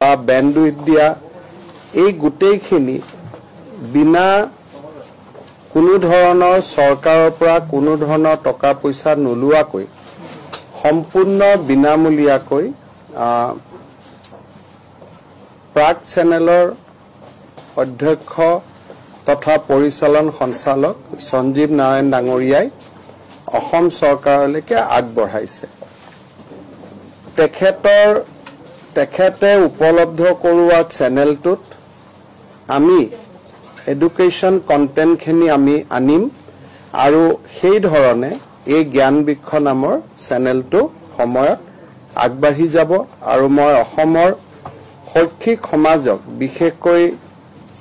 বা বেণ্ডউইথ দিয়া এই গোটেইখিনি বিনা কোনো ধৰণৰ চৰকাৰৰ পৰা কোনো ধৰণৰ টকা পইচা নোলোৱাকৈ সম্পূৰ্ণ বিনামূলীয়াকৈ প্ৰাক চেনেলৰ অধ্যক্ষ তথা পৰিচালন সঞ্চালক সঞ্জীৱ নাৰায়ণ ডাঙৰীয়াই অসম চৰকাৰলৈকে আগবঢ়াইছে তেখেতে উপলব্ধ কৰোৱা চেনেলটোত আমি এডুকেশ্যন কন্টেন্টখিনি আমি আনিম আৰু সেই ধৰণে এই জ্ঞান বৃক্ষ নামৰ চেনেলটো সময়ত আগবাঢ়ি যাব আৰু মই অসমৰ শৈক্ষিক সমাজক বিশেষকৈ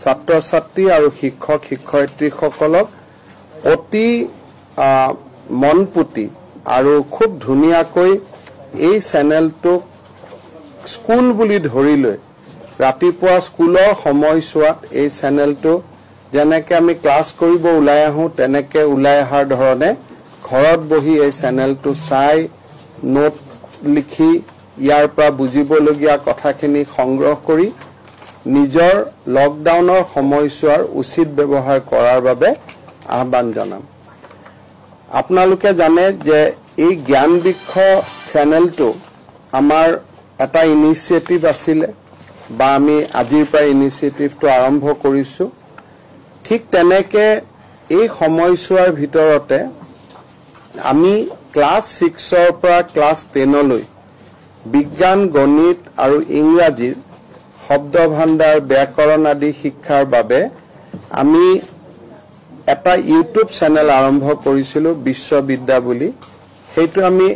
ছাত্ৰ ছাত্ৰী আৰু শিক্ষক শিক্ষয়িত্ৰীসকলক অতি মনপুতি আৰু খুব ধুনীয়াকৈ এই চেনেলটোক স্কুল বুলি ধৰি লৈ ৰাতিপুৱা স্কুলৰ সময়ছোৱাত এই চেনেলটো যেনেকৈ আমি ক্লাছ কৰিব ওলাই আহোঁ তেনেকৈ ওলাই অহাৰ ধৰণে ঘৰত বহি এই চেনেলটো চাই নোট লিখি ইয়াৰ পৰা বুজিবলগীয়া কথাখিনি সংগ্ৰহ কৰি নিজৰ লকডাউনৰ সময়ছোৱাৰ উচিত ব্যৱহাৰ কৰাৰ বাবে আহ্বান জনাম আপোনালোকে জানে যে এই জ্ঞান বৃক্ষ চেনেলটো আমাৰ এটা ইনিচিয়েটিভ আছিলে বা আমি আজিৰ পৰা ইনিচিয়েটিভটো আৰম্ভ কৰিছোঁ ঠিক তেনেকৈ এই সময়ছোৱাৰ ভিতৰতে আমি ক্লাছ 6ৰ পৰা ক্লাছ 10লৈ বিজ্ঞান গণিত আৰু ইংৰাজীৰ শব্দ ভাণ্ডাৰ ব্যাকৰণ আদি শিক্ষাৰ বাবে আমি এটা ইউটিউব চেনেল আৰম্ভ কৰিছিলোঁ বিশ্ববিদ্যা বুলি সেইটো আমি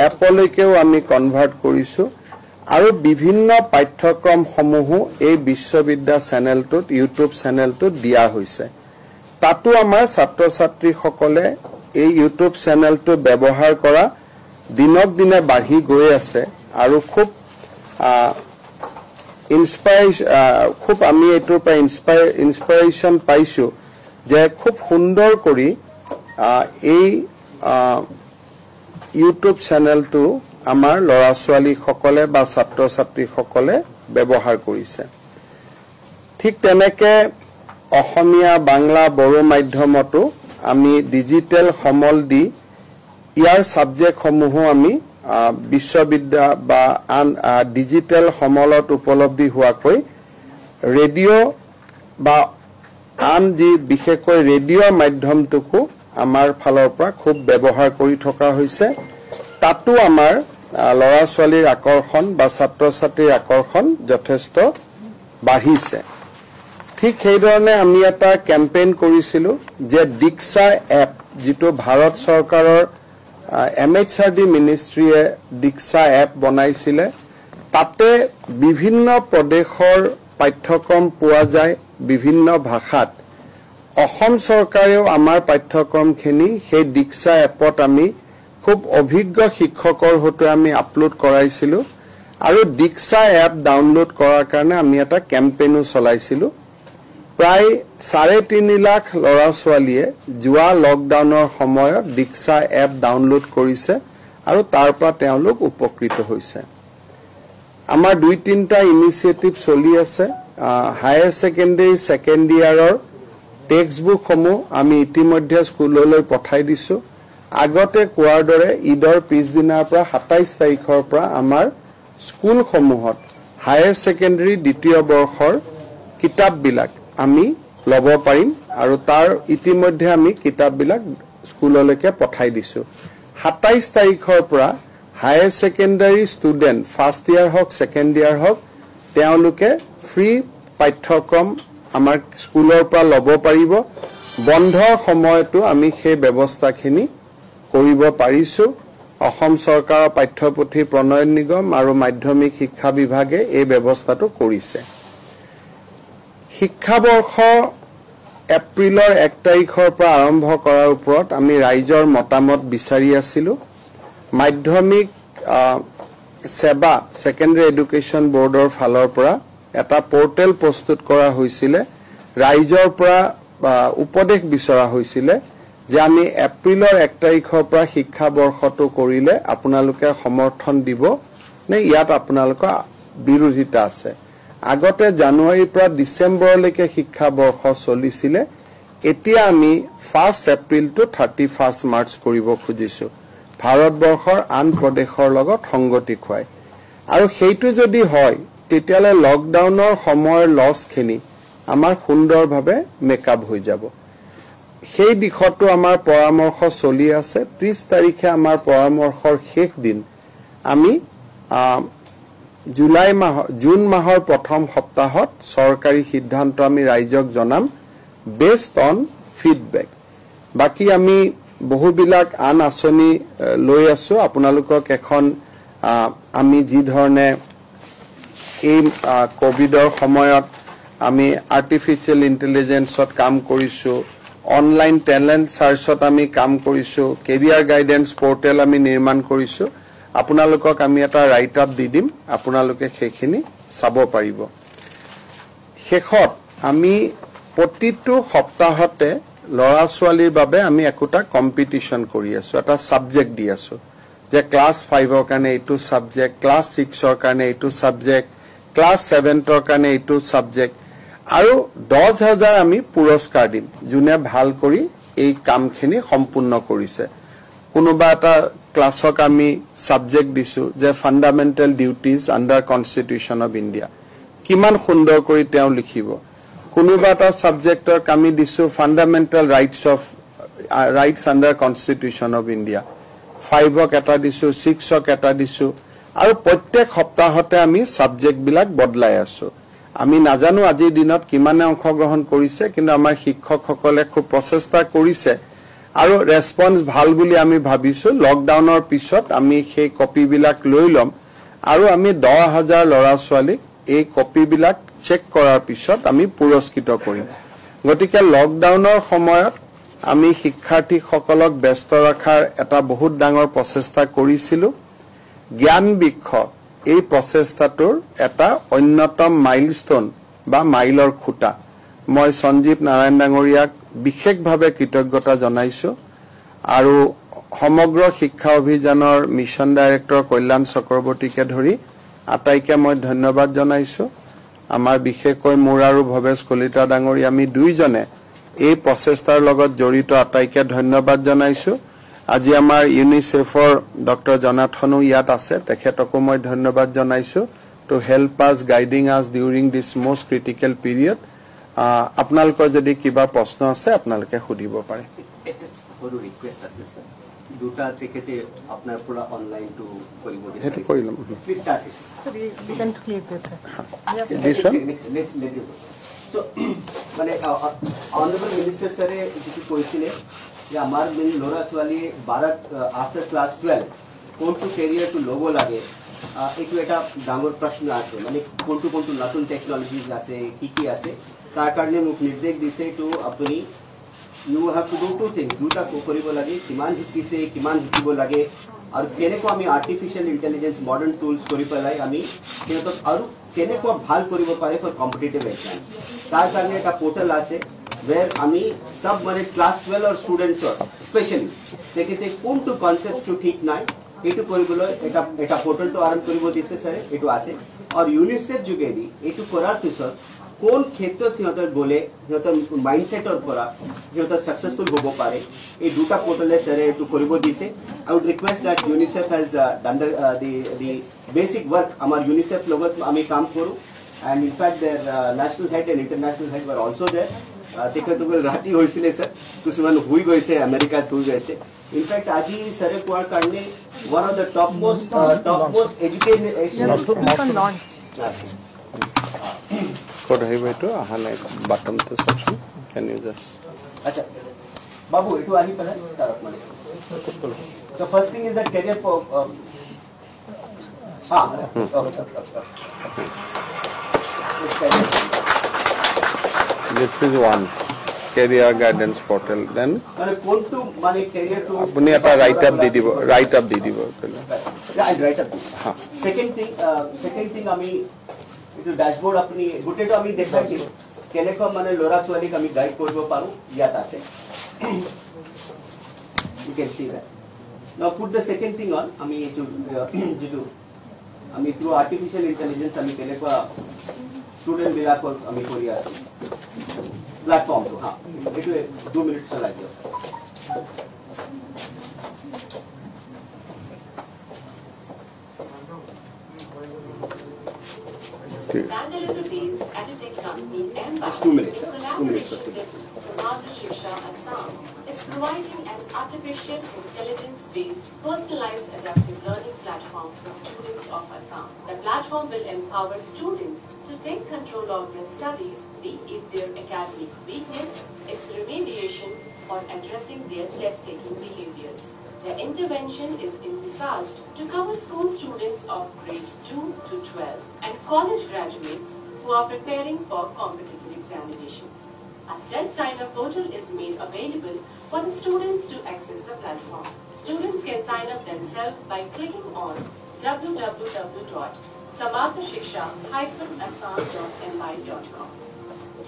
এপলৈকেও আমি কনভাৰ্ট কৰিছোঁ আৰু বিভিন্ন পাঠ্যক্ৰমসমূহো এই বিশ্ববিদ্যা চেনেলটোত ইউটিউব চেনেলটোত দিয়া হৈছে তাতো আমাৰ ছাত্ৰ ছাত্ৰীসকলে এই ইউটিউব চেনেলটো ব্যৱহাৰ কৰা দিনক দিনে বাঢ়ি গৈ আছে আৰু খুব আমি এইটোৰ পৰা ইনস্পাইৰেশ্যন পাইছোঁ যে খুব সুন্দৰ কৰি এই ইউটিউব চেনেলটো আমাৰ ল'ৰা ছোৱালীসকলে বা ছাত্ৰ ছাত্ৰীসকলে ব্যৱহাৰ কৰিছে ঠিক তেনেকৈ অসমীয়া বাংলা বড়ো মাধ্যমতো আমি ডিজিটেল সমল দি ইয়াৰ সাবজেক্টসমূহো আমি বিশ্ববিদ্যা বা আন ডিজিটেল সমলত উপলব্ধি হোৱাকৈ ৰেডিঅ' বা আন যি বিশেষকৈ ৰেডিঅ'ৰ মাধ্যমটোকো আমাৰ ফালৰ পৰা খুব ব্যৱহাৰ কৰি থকা হৈছে তাতো আমাৰ ল'ৰা ছোৱালীৰ আকৰ্ষণ বা ছাত্ৰ ছাত্ৰীৰ আকৰ্ষণ যথেষ্ট বাঢ়িছে ঠিক সেইধৰণে আমি এটা কেম্পেইন কৰিছিলোঁ যে দীক্ষা এপ যিটো ভাৰত চৰকাৰৰ MHRD মিনিষ্ট্ৰীয়ে দীক্ষা এপ বনাইছিলে তাতে বিভিন্ন প্ৰদেশৰ পাঠ্যক্ৰম পোৱা যায় বিভিন্ন ভাষাত অসম চৰকাৰেও আমাৰ পাঠ্যক্ৰমখিনি সেই দীক্ষা এপত আমি খুব অভিজ্ঞ শিক্ষকৰ হতে আমি আপলোড কৰাইছিলোঁ আৰু দীক্ষা এপ ডাউনলোড কৰাৰ কাৰণে আমি এটা কেম্পেইনো চলাইছিলোঁ প্ৰায় 3.5 লাখ ল'ৰা ছোৱালীয়ে যোৱা লকডাউনৰ সময়ত দীক্ষা এপ ডাউনলোড কৰিছে আৰু তাৰ পৰা তেওঁলোক উপকৃত হৈছে আমাৰ 2-3টা ইনিচিয়েটিভ চলি আছে হায়াৰ সেকেন্ডাৰী সেকেন্ড ইয়াৰৰ টেক্সট বুকসমূহ আমি ইতিমধ্যে স্কুললৈ পঠাই দিছোঁ আগতে কোৱাৰ দৰে ঈদৰ পিছদিনাৰ পৰা 27 তাৰিখৰ পৰা আমাৰ স্কুলসমূহত হায়াৰ সেকেন্ডাৰী দ্বিতীয় বৰ্ষৰ কিতাপবিলাক আমি লব পাৰিম আৰু তাৰ ইতিমধ্যে আমি কিতাপবিলাক স্কুললৈকে পঠাই দিছোঁ 27 তাৰিখৰ পৰা higher secondary student first year হওক সেকেন্ড ইয়াৰ হওক তেওঁলোকে ফ্ৰী পাঠ্যক্ৰম আমাৰ স্কুলৰ পৰা লব পাৰিব বন্ধৰ সময়তো আমি সেই ব্যৱস্থাখিনি কৰিব পাৰিছোঁ অসম চৰকাৰৰ পাঠ্যপুথি প্ৰণয়ন নিগম আৰু মাধ্যমিক শিক্ষা বিভাগে এই ব্যৱস্থাটো কৰিছে শিক্ষাবৰ্ষ এপ্ৰিলৰ 1 তাৰিখৰ পৰা আৰম্ভ কৰাৰ ওপৰত আমি ৰাইজৰ মতামত বিচাৰি আছিলোঁ মাধ্যমিক সেৱা সেকেন্ডাৰী এডুকেশ্যন বোৰ্ডৰ ফালৰ পৰা এটা পোৰ্টেল প্ৰস্তুত কৰা হৈছিল ৰাইজৰ পৰা উপদেশ বিচৰা হৈছিল যে আমি এপ্ৰিলৰ 1 তাৰিখৰ পৰা শিক্ষাবৰ্ষটো কৰিলে আপোনালোকে সমৰ্থন দিব নে ইয়াত আপোনালোকে বিৰোধিতা আছে আগতে জানুৱাৰীৰ পৰা ডিসেম্বৰলৈকে শিক্ষা বৰ্ষ চলিছিলে এতিয়া আমি 1 এপ্ৰিল টু 31 মাৰ্চ কৰিব খুজিছো ভাৰতবৰ্ষৰ আন প্ৰদেশৰ লগত সংগতি খুৱাই আৰু সেইটো যদি হয় তেতিয়ালে লকডাউনৰ সময়ৰ লছখিনি আমাৰ সুন্দৰভাৱে মেকআপ হৈ যাব সেই দিশটো আমাৰ পৰামৰ্শ চলি আছে 30 তাৰিখে আমাৰ পৰামৰ্শৰ শেষ দিন আমি জুন মাহৰ প্ৰথম সপ্তাহত চৰকাৰী সিদ্ধান্ত আমি ৰাইজক জনাম বেসড অন ফিডবেক বাকি আমি বহুবিলাক আন আঁচনি লৈ আছো আপোনালোকক এখন আমি যি ধৰণে এই কোভিডৰ সময়ত আমি আৰ্টিফিশিয়াল ইন্টেলিজেন্সত কাম কৰিছো অনলাইন টেলেন্ট সাৰ্চত আমি কাম কৰিছো কেৰিয়াৰ গাইডেন্স পোৰ্টেল আমি নিৰ্মাণ কৰিছো আপোনালোকক আমি এটা ৰাইট আপ দি দিম আপোনালোকে সেইখিনি চাব পাৰিব শেষত আমি প্ৰতিটো সপ্তাহতে লৰা ছোৱালীৰ বাবে আমি একটা কম্পিটিশন কৰি আছো এটা সাবজেক্ট দি আছো যে ক্লাস 5 ৰ কাৰণে এইটো সাবজেক্ট ক্লাস 6 ৰ কাৰণে এইটো সাবজেক্ট ক্লাস 7 ৰ কাৰণে এইটো সাবজেক্ট আৰু 10000 আমি পুৰস্কাৰ দিম যোনে ভাল কৰি এই কামখিনি সম্পূৰ্ণ কৰিছে কোনোবা এটা ক্লাছক আমি সাবজেক্ট দিছো যে fundamental duties under constitution of India কিমান সুন্দৰ কৰি তেওঁ লিখিব কোনোবা এটা সাবজেক্টৰ আমি দিছো fundamental rights under constitution of India 5 ক এটা দিছো 6 ক এটা দিছো আৰু প্ৰত্যেক সপ্তাহতে আমি সাবজেক্ট বিলাক বদলাই আছো আমি নাজানো আজিৰ দিনত কিমানে অংশগ্ৰহণ কৰিছে কিন্তু আমাৰ শিক্ষকসকলে খুব প্ৰচেষ্টা কৰিছে আৰু ৰেসপন্স ভাল বুলি আমি ভাবিছো লকডাউনৰ পিছত আমি সেই কপি বিলাক লৈ লম আৰু আমি 10000 লৰা ছোৱালীক এই কপি বিলাক চেক কৰাৰ পিছত আমি পুৰস্কৃত কৰিম গতিকে লকডাউনৰ সময়ত আমি শিক্ষাৰ্থীসকলক ব্যস্ত ৰাখাৰ এটা বহুত ডাঙৰ প্ৰচেষ্টা কৰিছিলো জ্ঞান বৃক্ষ এই প্ৰচেষ্টাটোৰ এটা অন্যতম মাইলস্টোন বা মাইলৰ খুঁটা মই সঞ্জীৱ নাৰায়ণ ডাঙৰীয়াক বিশেষভাৱে কৃতজ্ঞতা জনাইছো আৰু সমগ্ৰ শিক্ষা অভিযানৰ মিছন ডাইৰেক্টৰ কল্যাণ চক্ৰৱৰ্তীকে ধৰি আটাইকে মই ধন্যবাদ জনাইছো আমাৰ বিশেষকৈ মোৰ আৰু ভৱেশ কলিতা ডাঙৰী আমি দুইজনে এই প্ৰচেষ্টাৰ লগত জড়িত আটাইকে ধন্যবাদ জনাইছো আজি আমাৰ ইউনিসেফৰ ডক্টৰ জনাথনো ইয়াত আছে তেখেতকো মই ধন্যবাদ জনাইছো টু হেল্প আস গাইডিং আস during this most critical period আপোনালোকৰ যদি কিবা প্ৰশ্ন আছে আপোনালোকে সুধিব পাৰে এটা সৰু ৰিকুৱেষ্ট আছে স্যাৰ দুটা টিকেটে আপোনাৰ পুৰা অনলাইন টু কৰিব দিছে হেতু কৰিলম please start So we can click this. দিছ So মানে অনারেবল মিনিস্টার স্যারে কিছু কইছিলে যে আমার মেন লোরা সোয়ালি 12 আফটার ক্লাস 12 কোন টু ক্যারিয়ার টু লোগো লাগে একটু এটা ডাঙর প্ৰশ্ন আছে মানে কোনটো নতুন টেকনোলজিজ আছে কি আছে তাৰ কাৰণে মোক নিৰ্দেশ দিছে টু আপুনি you have to do two things দুটা কৰিব লাগে কিমান শিকিছে কিমান শিকিব লাগে আৰু কেনেকৈ আমি আৰ্টিফিশিয়াল ইন্টেলিজেন্স মডাৰ্ন টুলস কৰি পেলাই আমি কিন্তু আৰু কেনেকৈ ভাল কৰিব পাৰে ফৰ কম্পিটিটিভ এক্সামস তাৰ কাৰণে এটা পোৰ্টেল আছে where আমি সব মানে ক্লাস 12 और স্টুডেন্টস স্পেশালি তেখেতে কোনটো কনসেপ্ট টু ঠিক নাই এটো কৰিবলৈ এটা পোৰ্টেল তো আৰম্ভ কৰিব দিছে স্যাৰ এটো আছে আৰু ইউনিসেফ যোগেদি এটো কৰাৰ পিছত কোন ক্ষেত্ৰত সিহঁতৰ গলে সিহঁতৰ মাইন্ডসেটৰ পৰা সিহঁতৰ সাকসেসফুল হ'ব পাৰে এই দুটা পোৰ্টেলে স্যাৰ এটো কৰিব দিছে I would request that UNICEF has done the basic work আমাৰ UNICEF লগত আমি কাম কৰো and in fact their national head and international head were also there তেখেতসকল ৰাতি হৈছিলে স্যাৰ কিছুমান হৈ গৈছে আমেৰিকাত হৈ গৈছে in fact আজি স্যাৰে কোৱাৰ কাৰণে one of the topmost education launch code আহিব এটো আহানে বাটনটো চাওকচোন can you just আচ্ছা বাবু এটো আহি পেলাই স্যাৰ মানে so first thing is that career this is one career guidance portal then মানে কোনটো মানে career to আপুনি এটা রাইট আপ দি দিব right up হ্যাঁ second thing আমি এটো ড্যাশবোর্ড আপনি গুটেটো আমি দেখাইছি কেনেকৈ মানে লৰা ছোৱালীক আমি গাইড কৰিব পাৰো ইয়াত আছে you can see that now put the second thing on আমি এটো যেটো আমি থ্ৰু আৰ্টিফিচিয়েল ইণ্টেলিজেন্স আমি কেনেকুৱা ষ্টুডেণ্ট বিলাকৰ আমি কৰি আছো প্লেটফৰ্মটো হা এইটো 2 মিনিট চলাই দিয়ক Just 2 minutes. 2 minutes. Samadhi Shiksha Assam is providing an artificial intelligence-based personalized adaptive learning platform for students of Assam. The platform will empower students to take control of their studies, be it their academic weakness, its remediation, or addressing their test-taking behaviors. The intervention is envisaged to cover school students of grades 2 to 12 and college graduates who are preparing for competitive examinations. A self-sign-up portal is made available for the students to access the platform. Students can sign up themselves by clicking on www.samadhishiksha-assam.my.com.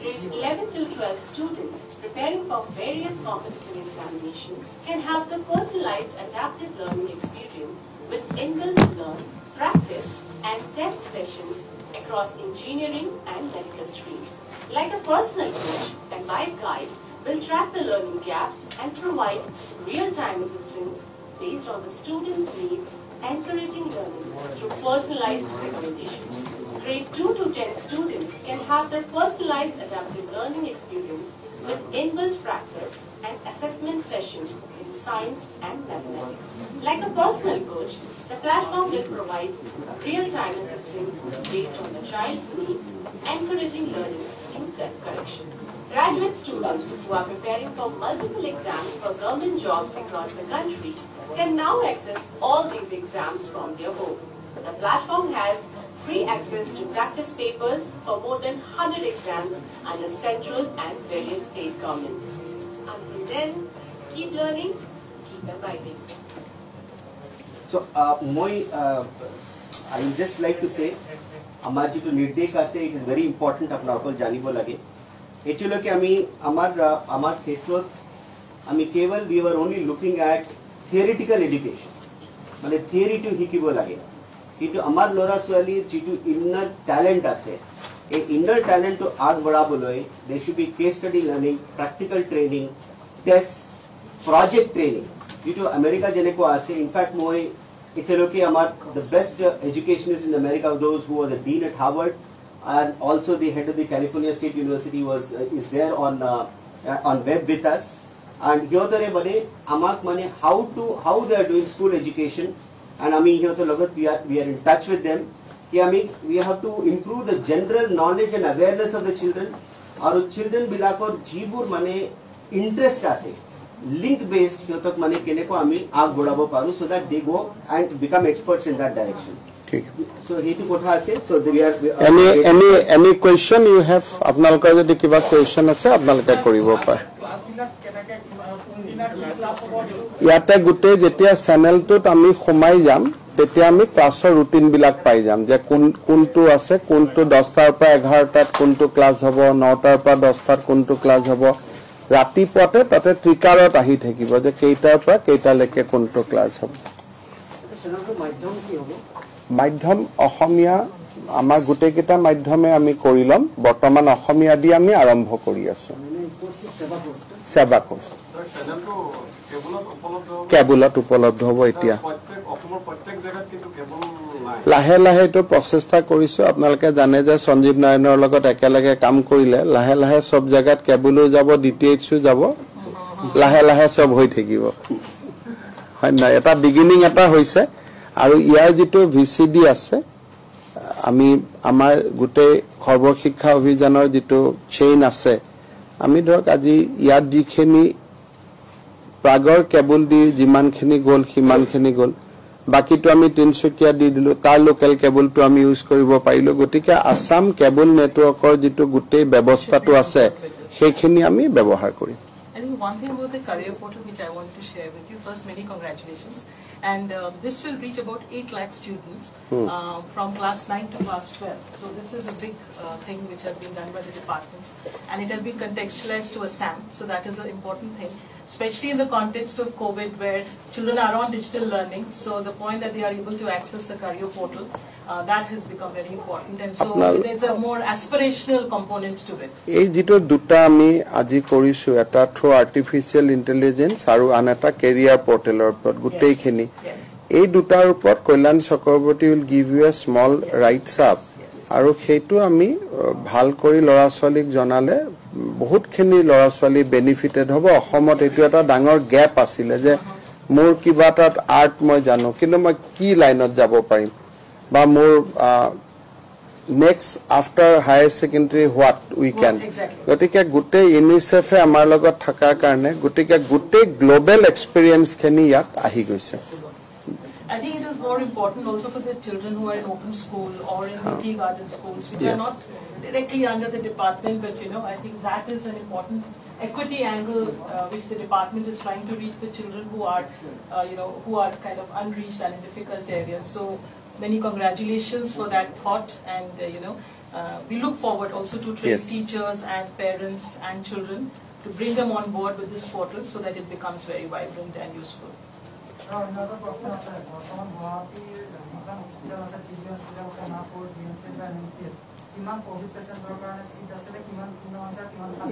Grades 11 to 12 students preparing for various competitive examinations can have the personalized adaptive learning experience with inbuilt learn, practice, and test sessions across engineering and medical streams. Like a personal coach, the live guide will track the learning gaps and provide real-time assistance based on the student's needs, encouraging learning through personalized recommendations. Grade 2 to 10 students can have their personalized adaptive learning experience with inbuilt practice and assessment sessions in science and mathematics. Like a personal coach, the platform will provide real-time assistance based on the child's needs, encouraging learning through self-correction. Graduate students who are preparing for multiple exams for government jobs across the country can now access all these exams from their home. The platform has free access to practice papers for more than 100 exams under central and various state governments. Until then, keep learning, keep abiding. So, I would just like to say, আমার যেটো নির্দেশ আছে it is very important আপোনালোকৰ জানিব লাগে এতিয়ালৈকে আমি আমাৰ ক্ষেত্ৰত আমি কেৱল we were only looking at theoretical education মানে থিওৰিটো শিকিব লাগে কিন্তু আমাৰ ল'ৰা ছোৱালীৰ যেটো ইনাৰ ট্যালেন্ট আছে এই ইনাৰ ট্যালেন্টটো আগবঢ়াবলৈ there should be case study learning practical training test project training যেটো আমেৰিকা যেনেকুৱা আছে in fact মই Italy, the best educationists in America, those who are the dean at Harvard, and also the head of the California State University is there on web with us. And here how they are doing school education, and I mean here we are in touch with them. We have to improve the general knowledge and awareness of the children. Our children bilakor jibur mane interest ase. Link based hyotak mane keneko ami ag bodabo paru so that they go and become experts in that direction. ठीक So hetu kotha ase so we are any question you have আপোনালোকৰ যদি কিবা question আছে আপোনালোকে কৰিব পাৰে ইয়াতে গুটে যেতিয়া চেনেলটোত আমি সোমাই যাম তেতিয়া আমি ক্লাছৰ ৰুটিন বিলাক পাই যাম যে কোনটো আছে কোনটো 10টাৰ পৰা 11টাত কোনটো ক্লাছ হ'ব 9টাৰ পৰা 10টাত কোনটো ক্লাছ হ'ব ৰাতিপুৱাতে তাতে ট্ৰিকাৰত আহি থাকিব যে কেইটাৰ পৰা কেইটালৈকে কোনটো ক্লাছ হ'ব মাধ্যম অসমীয়া আমাৰ গুটেকেটা মাধ্যমে আমি কৰিলম বৰ্তমান অসমীয়া দি আমি আৰম্ভ কৰি আছো সেবা কোৰ্স কেবুলত উপলব্ধ হ'ব এতিয়া লাহে লাহে তো প্ৰচেষ্টা কৰিছো আপোনালোকে জানে যে সঞ্জীৱ নাৰায়ণৰ লগত একেলগে কাম কৰিলে লাহে লাহে সব জায়গাত কেবুলো যাব ডিটিএইচও যাব লাহে লাহে সব হৈ থাকিব হয় না এটা বিগিনিং এটা হৈছে আৰু ইয়াৰ যেটো ভিসিডি আছে আমি আমাৰ গুটে সৰ্বশিক্ষা অভিযানৰ যেটো চেইন আছে আমি ধৰক আজি ইয়াত যিখিনি প্ৰাগৰ কেবল দি যিমানখিনি গল সিমানখিনি গল বাকিটো আমি তিনচুকীয়া দি দিলো তাৰ লোকেল কেবলটো আমি ইউজ কৰিব পাৰিলো গতিকে আসাম কেবল নেটৱৰ্কৰ যেটো গুটে ব্যৱস্থাটো আছে সেইখিনি আমি ব্যৱহাৰ কৰিম I think one thing about the career portal which I want to share with you. First, many congratulations. And this will reach about 8 lakh students from class 9 to class 12. So this is a big thing which has been done by the departments. And it has been contextualized to Assam. So that is an important thing. especially in the context of COVID, where children are on digital learning. So the point that they are able to access the career portal, that has become very important. And so there's a more aspirational component to it. এই যেটো দুটা আমি আজি কৰিছো এটা through আৰ্টিফিশিয়াল intelligence আৰু আনটা career পোৰ্টেলৰ ওপৰত গুটেইখিনি এই দুটাৰ ওপৰত কল্যাণ Chakraborty will give you a small writes up আৰু সেইটো আমি ভাল কৰি লৰা ছোৱালীক জনালে বহুতখিনি লৰা ছোৱালী বেনিফিটেড হ'ব অসমত এটো এটা ডাঙৰ গ্যাপ আছিল যে মোৰ কিবা তাত আৰ্ট মই জানো কিন্তু মই কি লাইনত যাব পাৰিম বা মোৰ next after higher secondary what we can gotike gutte UNICEF e amar logot thaka karone gotike gutte global experience kheni yat ahi goise. I think it is more important also for the children who are in open school or in tea garden schools, which are not directly under the department, but I think that is an important equity angle which the department is trying to reach the children who are, who are kind of unreached and in difficult areas. So many congratulations for that thought, and we look forward also to train teachers and parents and children to bring them on board with this portal so that it becomes very vibrant and useful.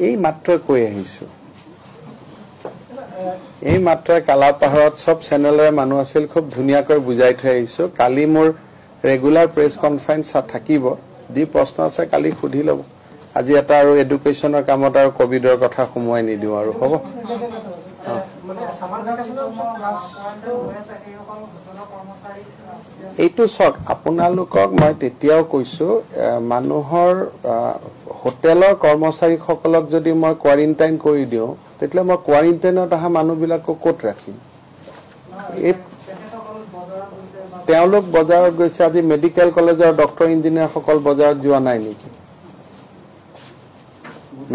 এই মাত্ৰ কৈ আহিছো এই মাত্ৰ কালাপাহাৰত সব চেনেলৰ মানুহ আছিল খুব ধুনিয়াকৈ বুজাই থৈ আহিছো কালি মোৰ ৰেগুলাৰ প্ৰেছ কনফাৰেন্স থাকিব দি প্ৰশ্ন আছে কালি খুধি লব আজি এটা আৰু এডুকেশনৰ কামত আৰু কোভিডৰ কথা সময় নিদিও আৰু হ'ব এইটো সক আপোনালোকক মই তেতিয়াও কৈছো মানুহৰ হোটেলৰ কৰ্মচাৰী সকলক যদি মই কোৱাৰেন্টাইন কৰি দিও তেতলে মই কোৱাৰেন্টাইনত আহা মানুহবিলাকক ক'ত ৰাখিম তেওঁলোক বজাৰত গৈছে আজি মেডিকেল কলেজৰ ডক্টৰ ইঞ্জিনিয়াৰ সকল বজাৰত যোৱা নাই নেকি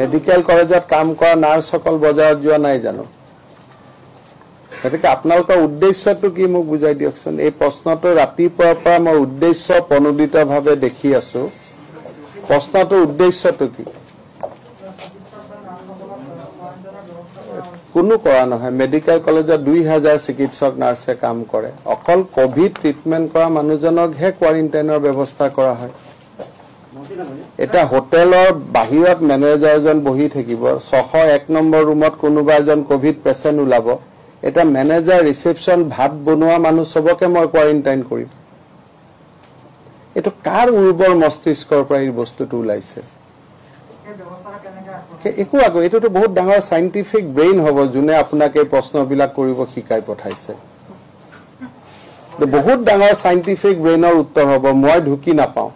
মেডিকেল কলেজত কাম কৰা নাৰ্ছ সকল বজাৰত যোৱা নাই জানো এটাকে আপোনালোকৰ উদ্দেশ্যটো কি মোক বুজাই দিয়কচোন এই প্ৰশ্নটো ৰাতিপুৱাৰ পৰা মই উদ্দেশ্য পনোদিতভাৱে দেখি আছো প্ৰশ্নটো উদ্দেশ্যটো কি কোনো কৰা নহয় মেডিকেল কলেজত 2000 চিকিৎসক নাৰ্ছে কাম কৰে অকল কোভিড ট্ৰিটমেন্ট কৰা মানুহজনকহে কোৱাৰেন্টাইনৰ ব্যৱস্থা কৰা হয় এটা হোটেলৰ বাহিৰত মেনেজাৰজন বহি থাকিব 601 নম্বৰ ৰুমত কোনোবা এজন কোভিড পেশেন্ট উলাব এটা মেনেজাৰ ৰিসেপশন ভাত বনোৱা মানুহ সবকে মই কোৱাৰেন্টাইন কৰিম এটো কাৰ উৰ্বৰ মস্তিষ্কৰ পৰা এই বস্তুটো ওলাইছে একো আগো এটো বহুত ডাঙৰ সাইন্টিফিক ব্ৰেইন হ'ব জুনে আপোনাক এই প্ৰশ্নবিলাক কৰিব শিকাই পঠাইছে বহুত ডাঙৰ সাইন্টিফিক ব্ৰেইনৰ উত্তৰ হ'ব মই ঢুকি নাপাও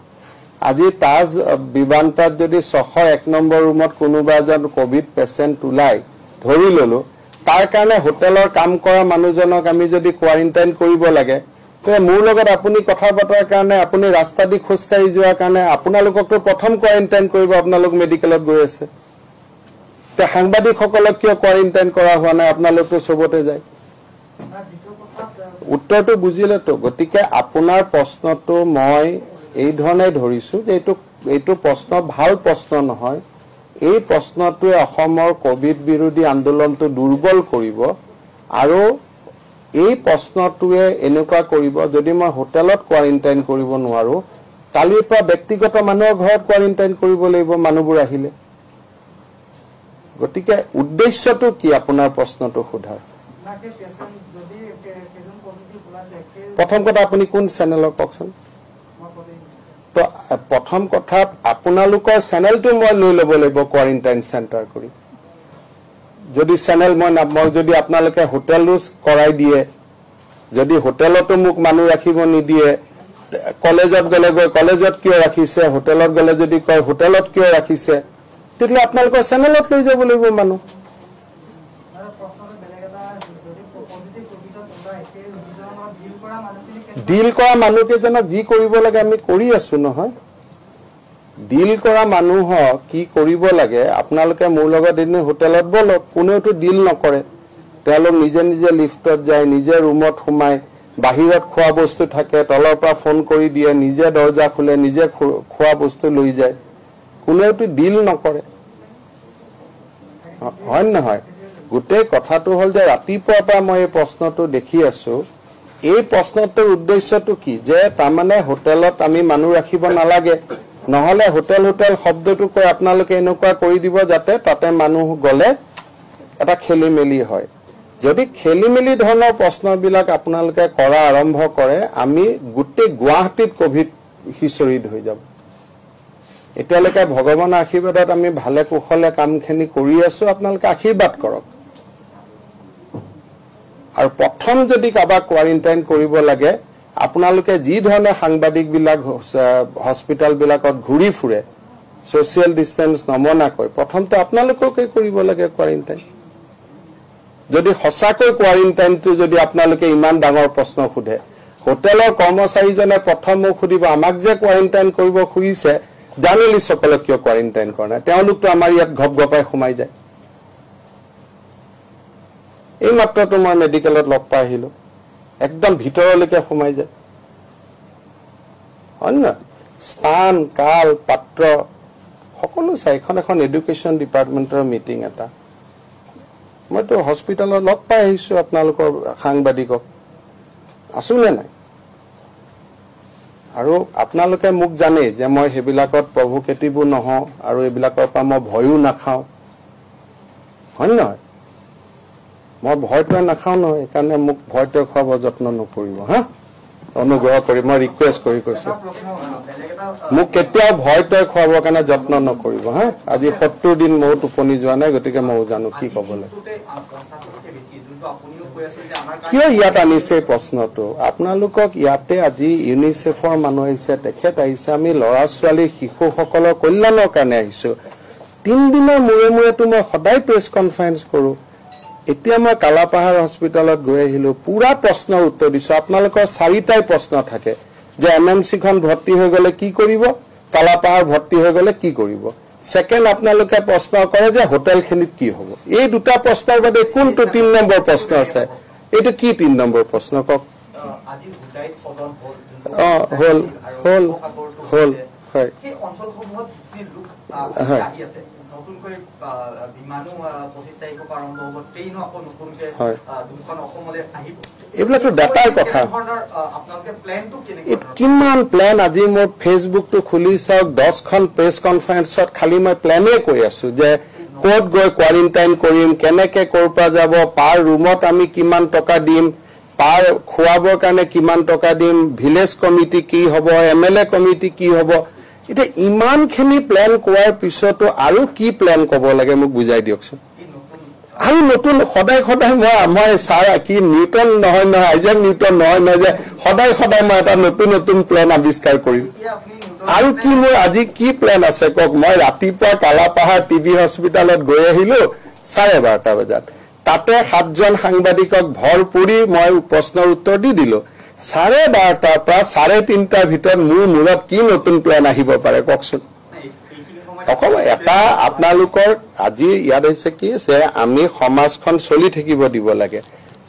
আজি তাজ বিমানটাত যদি 601 নম্বৰ ৰুমত কোনোবা এজন কোভিড পেশেন্ট উলাই ধৰি ললো তাৰ কাৰণে হোটেলৰ কাম কৰা মানুহজনক আমি যদি কোৱাৰেন্টাইন কৰিব লাগে তে মোৰ লগত আপুনি কথা বতৰাৰ কাৰণে আপুনি ৰাস্তা দি খোজকাঢ়ি যোৱাৰ কাৰণে আপোনালোককটো প্ৰথম কোৱাৰেন্টাইন কৰিব আপোনালোক মেডিকেলত গৈ আছে তে সাংবাদিকসকলক কিয় কোৱাৰেন্টাইন কৰা হোৱা নাই আপোনালোকটো সবতে যায় উত্তৰটো বুজিলে তো গতিকে আপোনাৰ প্ৰশ্নটো মই এই ধৰণে ধৰিছো যে এইটো প্ৰশ্ন ভাল প্ৰশ্ন নহয় এই প্ৰশ্নটোৱে অসমৰ কোভিড বিৰোধী আন্দোলনটো দুৰ্বল কৰিব আৰু এই প্ৰশ্নটোৱে এনেকুৱা কৰিব যদি মই হোটেলত কোৱাৰেন্টাইন কৰিব নোৱাৰো কালিৰ পৰা ব্যক্তিগত মানুহৰ ঘৰত কোৱাৰেন্টাইন কৰিব লাগিব মানুহবোৰ আহিলে গতিকে উদ্দেশ্যটো কি আপোনাৰ প্ৰশ্নটো সোধাৰ প্ৰথম কথা আপুনি কোন চেনেলৰ কওকচোন তো প্ৰথম কথা আপোনালোকৰ চেনেলটো মই লৈ ল'ব লাগিব কোৱাৰেন্টাইন সেন্টাৰ কৰি যদি চেনেল মই যদি আপোনালোকে হোটেল ইউজ কৰাই দিয়ে যদি হোটেলতো মোক মানুহ ৰাখিব নিদিয়ে কলেজত গলে কলেজত কিয় ৰাখিছে হোটেলত গলে যদি কয় হোটেলত কিয় ৰাখিছে তেতিয়া আপোনালোকৰ চেনেলত লৈ যাব লাগিব মানুহ ডিল কৰা মানুহকেজনক যি কৰিব লাগে আমি কৰি আছো নহয় ডিল কৰা মানুহক কি কৰিব লাগে আপোনালোকে মোৰ লগত এদিন হোটেলত বলক কোনেওটো ডিল নকৰে তেওঁলোক নিজে নিজে লিফটত যায় নিজে ৰুমত সোমাই বাহিৰত খোৱা বস্তু থাকে তলৰ পৰা ফোন কৰি দিয়ে নিজে দৰজা খুলে নিজে খোৱা বস্তু লৈ যায় কোনেওটো ডিল নকৰে হয় নহয় গোটেই কথাটো হল যে ৰাতিপুৱাৰ পৰা মই এই প্ৰশ্নটো দেখি আছো এই প্ৰশ্নটোৰ উদ্দেশ্যটো কি যে তাৰমানে হোটেলত আমি মানুহ ৰাখিব নালাগে নহলে হোটেল শব্দটো কৈ আপোনালোকে এনেকুৱা কৰি দিব যাতে তাতে মানুহ গলে এটা খেলিমেলি হয় যদি খেলিমেলি ধৰণৰ প্ৰশ্নবিলাক আপোনালোকে কৰা আৰম্ভ কৰে আমি গোটেই গুৱাহাটীত কোভিড হিচৰিত হৈ যাব এতিয়ালৈকে ভগৱানৰ আশীৰ্বাদত আমি ভালে কুশলে কামখিনি কৰি আছো আপোনালোকে আশীৰ্বাদ কৰক আৰু প্ৰথম যদি কাবাক কোৱাৰেণ্টাইন কৰিব লাগে আপোনালোকে যি ধৰণে সাংবাদিক বিলাক হস্পিটাল বিলাকত ঘূৰি ফুৰে সোশ্যাল ডিস্টেন্স নমনাকৈ প্ৰথমতে আপোনালোককে কৰিব লাগে কোৱাৰেণ্টাইন যদি সঁচাকৈ কোৱাৰেণ্টাইনটো যদি আপোনালোকে ইমান ডাঙৰ প্ৰশ্ন খুধে হোটেলৰ কৰ্মচাৰীজনে প্ৰথম মোক খুদিব আমাক যে কোৱাৰেণ্টাইন কৰিব খুজিছে জাৰ্নেলিষ্টসকলক কিয় কোৱাৰেণ্টাইন কৰা নাই তেওঁলোকতো আমাৰ ইয়াত ঘপঘপাই সোমাই যায় এই মাত্ৰটো মই মেডিকেলত লগ পাই আহিলো একদম ভিতৰলৈকে সোমাই যায় অন্য স্থান কাল পাত্ৰ সকলো চাই এখন এডুকেশ্যন ডিপাৰ্টমেণ্টৰ মিটিং এটা মইতো হস্পিটালত লগ পাই আহিছো আপোনালোকৰ সাংবাদিকক আছোনে নাই আৰু আপোনালোকে মোক জানে যে মই হেবিলাকত প্ৰভোকেটিভো নহওঁ আৰু এইবিলাকৰ পৰা মই ভয়ো নাখাওঁ হয় নহয় মই ভয়টো নাখাওঁ নহয় সেইকাৰণে মোক ভয়টো খুৱাব যত্ন নকৰিব হা অনুগ্ৰহ কৰি মই ৰিকুৱেষ্ট কৰি কৈছো মোক কেতিয়াও ভয়টো খুৱাবৰ কাৰণে যত্ন নকৰিব হা আজি 70 দিন মোৰ টোপনি যোৱা নাই গতিকে মই জানো কি ক'ব লাগে কিয় ইয়াত আনিছে প্ৰশ্নটো আপোনালোকক ইয়াতে আজি ইউনিসেফৰ মানুহ আহিছে তেখেত আহিছে আমি ল'ৰা ছোৱালী শিশুসকলৰ কল্যাণৰ কাৰণে আহিছো 3 দিনৰ মূৰে মূৰেতো মই সদায় প্ৰেছ কনফাৰেন্স কৰো এতিয়া মই কালাপাহাৰ হস্পিটালত গৈ আহিলো পুৰা প্ৰশ্নৰ উত্তৰ দিছো আপোনালোকৰ 4টাই প্ৰশ্ন থাকে যে এমএমসি খন ভৰ্তি হৈ গলে কি কৰিব কালাপাহাৰ ভৰ্তি হৈ গলে কি কৰিব সেকেন্ড আপোনালোকে প্ৰশ্ন কৰে যে হোটেলখিনিত কি হ'ব এই দুটা প্ৰশ্নৰ বাদে কোনটো 3 নম্বৰ প্ৰশ্ন আছে এইটো কি 3 নম্বৰ প্ৰশ্ন কক আজি দুটাই সদন হল হয় এই অঞ্চলসমূহত যি লোক আহি আছে নতুনকৈ বিমানো 25 তাৰিখৰ পৰা আৰম্ভ হ'ব ট্ৰেইনো আকৌ নতুনকৈ দুখন অসমলৈ আহিব এইবিলাকতো ডাটাৰ কথা আপোনালোকে প্লেনটো কেনেকৈ কিমান প্লেন আজি মোৰ ফেচবুকটো খুলি চাওক 10খন প্ৰেছ কনফাৰেন্সত খালি মই প্লেনে কৈ আছো যে কোত গৈ কোৱাৰেণ্টাইন কৰিম কেনেকে কৰপা যাব পাৰ ৰুমত আমি কিমান টকা দিম পাৰ খোৱাবৰ কাৰণে কিমান টকা দিম ভিলেজ কমিটি কি হ'ব এমএলএ কমিটি কি হ'ব এটা ইমানখিনি প্লেন কোৱাৰ পিছতো আৰু কি প্লেন ক'ব লাগে মোক বুজাই দিয়কচোন আৰু নতুন সদায় মই সাৰা কি নিউটন নহয় আইজাক নিউটন নহয় যে সদায় মই এটা নতুন প্লেন আৱিষ্কাৰ কৰিম আৰু কি মোৰ আজি কি প্লেন আছে কক মই ৰাতিপুৱা কালাপাহাৰ টিভি হস্পিটালত গৈ আহিলো 12:30 বজাত তাতে 7জন সাংবাদিকক ভৰপুৰি মই প্ৰশ্নৰ উত্তৰ দিলো 12:30 পৰা 3:30 ভিতৰত মোৰ মূৰত কি নতুন প্লেন আহিব পাৰে ককচোন অকল এটা আপোনালোকৰ আজি ইয়াত হৈছে কি যে আমি সমাজখন চলি থাকিব দিব লাগে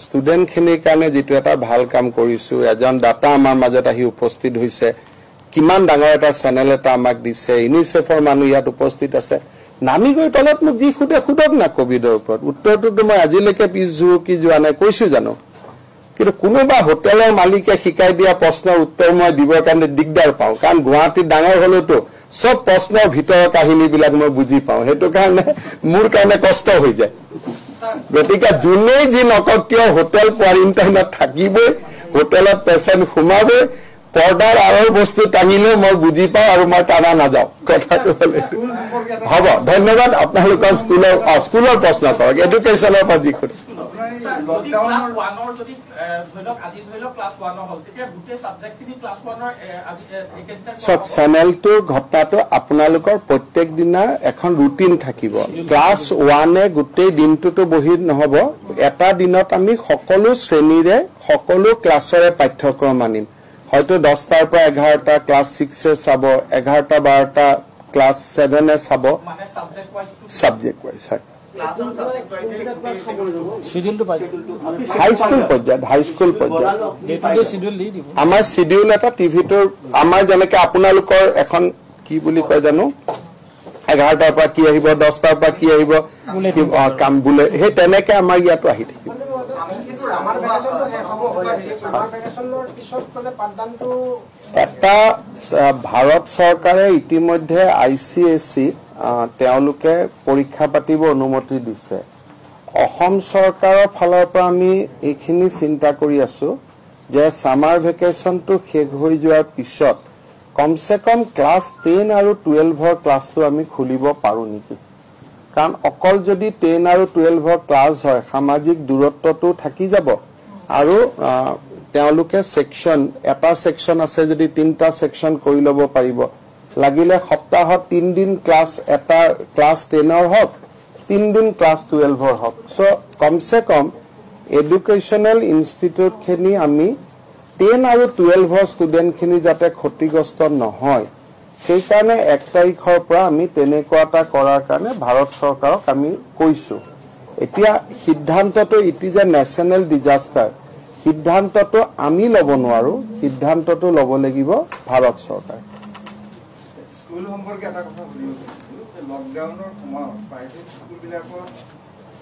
ষ্টুডেণ্টখিনিৰ কাৰণে যেটো এটা ভাল কাম কৰিছো এজন ডাটা আমাৰ মাজত আহি উপস্থিত হৈছে কিমান ডাঙৰ এটা চেনেল এটা আমাক দিছে ইউনিসেফৰ মানুহ ইয়াত উপস্থিত আছে নামি গৈ তলত মোক যি খুদক না কোভিডৰ ওপৰত উত্তৰটো মই আজিলৈকে পিছজু কি যোৱা নাই কৈছো জানো কিন্তু কোনোবা হোটেলৰ মালিকে শিকাই দিয়া প্ৰশ্নৰ উত্তৰ মই দিবৰ কাৰণে দিগদাৰ পাওঁ কাৰণ গুৱাহাটী ডাঙৰ হলেতো সব প্ৰশ্নৰ ভিতৰৰ কাহিনীবিলাক মই বুজি পাওঁ হেতু কাৰণে মোৰ কাৰণে কষ্ট হৈ যায় গতিকে জুনে যি নকক কিয় হোটেল কোৱাৰেণ্টাইনত থাকিবই হোটেলত পেচেণ্ট সোমাবই পৰ্দাৰ আৰৰ বস্তু টাঙিলেও মই বুজি পাওঁ আৰু মই টানা নাযাওঁ কথাটো হলে হ'ব ধন্যবাদ আপোনালোকৰ স্কুলৰ প্ৰশ্ন কৰক এডুকেশ্যনৰ পৰা যি খুদ সব চেনেলটোৰ ঘটনাটো আপোনালোকৰ প্ৰত্যেক দিনা এখন ৰুটিন থাকিব ক্লাছ 1 গোটেই দিনটোতো বহি নহব এটা দিনত আমি সকলো শ্ৰেণীৰে সকলো ক্লাছৰে পাঠ্যক্ৰম আনিম হয়তো 10টাৰ পৰা 11টা ক্লাছ 6 চাব 11টা 12টা ক্লাছ 7 চাব মানে সাবজেক্ট ওয়াইজ হয় শিডিউলটো পাই হাইস্কুল পৰ্যায়ত আমাৰ শিডিউল এটা টিভিটোৰ আমাৰ যেনেকে আপোনালোকৰ এখন কি বুলি কয় জানো 11টাৰ পৰা কি আহিব 10টাৰ পৰা কি আহিব কাম বোলে সেই তেনেকে আমাৰ ইয়াতো আহি থাকিব এটা ভাৰত চৰকাৰে ইতিমধ্যে ICSE তেওঁলোকে পৰীক্ষা পাতিব অনুমতি দিছে অসম চৰকাৰৰ ফালৰ পৰা আমি এইখিনি চিন্তা কৰি আছো যে সামাৰ ভেকেশনটো শেষ হৈ যোৱাৰ পিছত কমসে কম ক্লাস 10 আৰু 12 ক্লাসটো আমি খুলিব পাৰো নেকি কাৰণ অকল যদি 10 আৰু 12 ক্লাস হয় সামাজিক দূৰত্বটো থাকি যাব আৰু তেওঁলোকে সেকশন এটা সেকশন আছে যদি তিনটা সেকশন কৰি লব পাৰিব লাগিলে সপ্তাহত 3 দিন ক্লাস এটা ক্লাস 10 ৰ হক 3 দিন ক্লাস 12 ৰ হক সো কমসে কম এডুকেশনাল ইনষ্টিটিউট খিনি আমি 10 আৰু 12 ষ্টুডেন্ট খিনি যাতে ক্ষতিগ্ৰস্ত নহয় সেই কাৰণে 1 তাৰিখৰ পৰা আমি তেনেকুৱা এটা কৰাৰ কাৰণে ভাৰত চৰকাৰক আমি কৈছো এতিয়া সিদ্ধান্তটো it is a national disaster সিদ্ধান্তটো আমি লব নোৱাৰো সিদ্ধান্তটো লব লাগিব ভাৰত চৰকাৰ স্কুল সম্পৰ্কে এটা কথা বুলিব লকডাউনৰ সময়ত প্ৰাইভেট স্কুলবিলাকৰ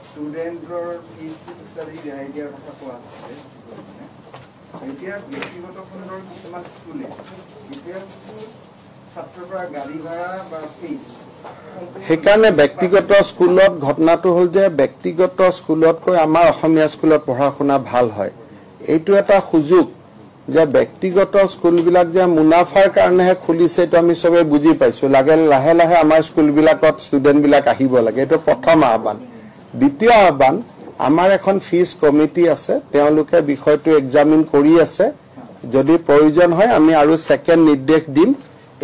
ষ্টুডেণ্টৰ ফিজ ষ্টাডি ৰেহাই দিয়াৰ কথা কোৱা হৈছে এতিয়া ব্যক্তিগত খণ্ডৰ কিছুমান স্কুলে এতিয়া ছাত্ৰৰ পৰা গাড়ী ভাড়া বা ফিজ সেইকাৰণে ব্যক্তিগত স্কুলত ঘটনাটো হল যে ব্যক্তিগত স্কুলতকৈ আমাৰ অসমীয়া স্কুলত পঢ়া শুনা ভাল হয় এইটো এটা সুযোগ যে ব্যক্তিগত স্কুলবিলাক যে মুনাফাৰ কাৰণেহে খুলিছে তো আমি সবে বুজি পাইছো লাগে লাহে লাহে আমাৰ স্কুলবিলাকত ষ্টুডেণ্টবিলাক আহিব লাগে এইটো প্ৰথম আহ্বান দ্বিতীয় আহ্বান আমাৰ এখন ফিজ কমিটি আছে তেওঁলোকে বিষয়টো এক্সামিন কৰি আছে যদি প্ৰয়োজন হয় আমি আৰু সেকেন্ড নিৰ্দেশ দিম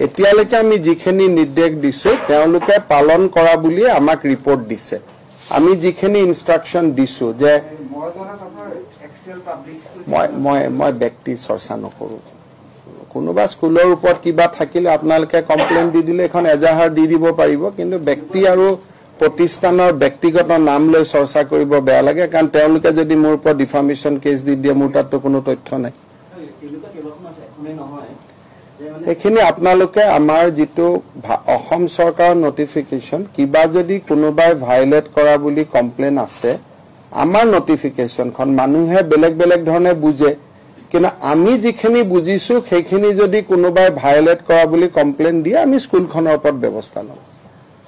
এতিয়ালৈকে আমি যিখিনি নিৰ্দেশ দিছো তেওঁলোকে পালন কৰা বুলি আমাক ৰিপৰ্ট দিছে আমি যিখিনি ইনষ্ট্ৰাকচন দিছো যে মই ব্যক্তি চৰ্চা নকৰো কোনোবা স্কুলৰ ওপৰত কিবা থাকিলে আপোনালোকে কমপ্লেইন দি দিলে এখন এজাহাৰ দি দিব পাৰিব কিন্তু ব্যক্তি আৰু প্ৰতিষ্ঠানৰ ব্যক্তিগত নাম লৈ চৰ্চা কৰিব বেয়া লাগে কাৰণ তেওঁলোকে যদি মোৰ ওপৰত ডিফামেশন কেছ দি দিয়ে মোৰ তাততো কোনো তথ্য নাই এখিনি আপোনালোকে আমাৰ যেটো অসম চৰকাৰৰ নটিফিকেশন কিবা যদি কোনোবাই ভায়োলেট কৰা বুলি কমপ্লেইন আছে আমাৰ নটিফিকেশনখন মানুহে বেলেগ বেলেগ ধৰণে বুজে কিন্তু আমি যিখিনি বুজিছো সেইখিনি যদি কোনোবাই ভায়োলেট কৰা বুলি কমপ্লেইন দিয়ে আমি স্কুলখনৰ ওপৰত ব্যৱস্থা লম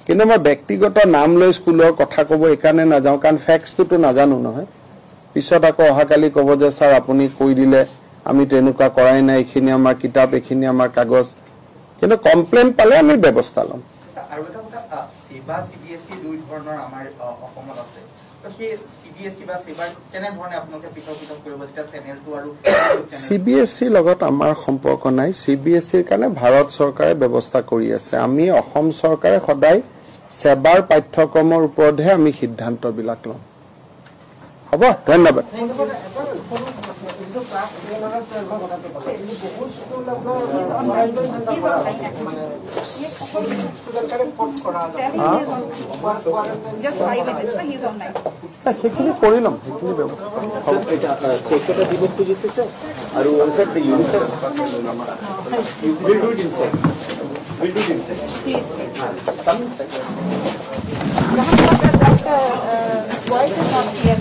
কিন্তু মই ব্যক্তিগত নাম লৈ স্কুলৰ কথা কব একানে না যাও কাৰণ ফ্যাক্টছটো নাজানো নহয় পিছত আকৌ অহাকালি কব যে স্যাৰ আপুনি কৈ দিলে আমি তেনেকুৱা কৰাই নাই এখিনি আমাৰ কিতাপ এখিনি আমাৰ কাগজ কিন্তু কমপ্লেইন পালে আমি ব্যৱস্থা লম আৰু এটা কথা সেবা CBSE দুই ধৰণৰ আমাৰ অসমত আছে তো সেই CBSE বা সেবা কেনে ধৰণে আপোনালোকে পৃথক পৃথক কৰিব যেটা চেনেলটো আৰু CBSE লগত আমাৰ সম্পৰ্ক নাই CBSE ৰ কাৰণে ভাৰত চৰকাৰে ব্যৱস্থা কৰি আছে আমি অসম চৰকাৰে সদায় সেবাৰ পাঠ্যক্ৰমৰ ওপৰতহে আমি সিদ্ধান্ত বিলাক লম হ'ব ধন্যবাদ সেইখিনি কৰি ল'ম সেইখিনি ব্যৱস্থা চেকটা দিব খুজিছে স্যাৰ আৰু website the UNICEF will do it inside please come inside voice is not clear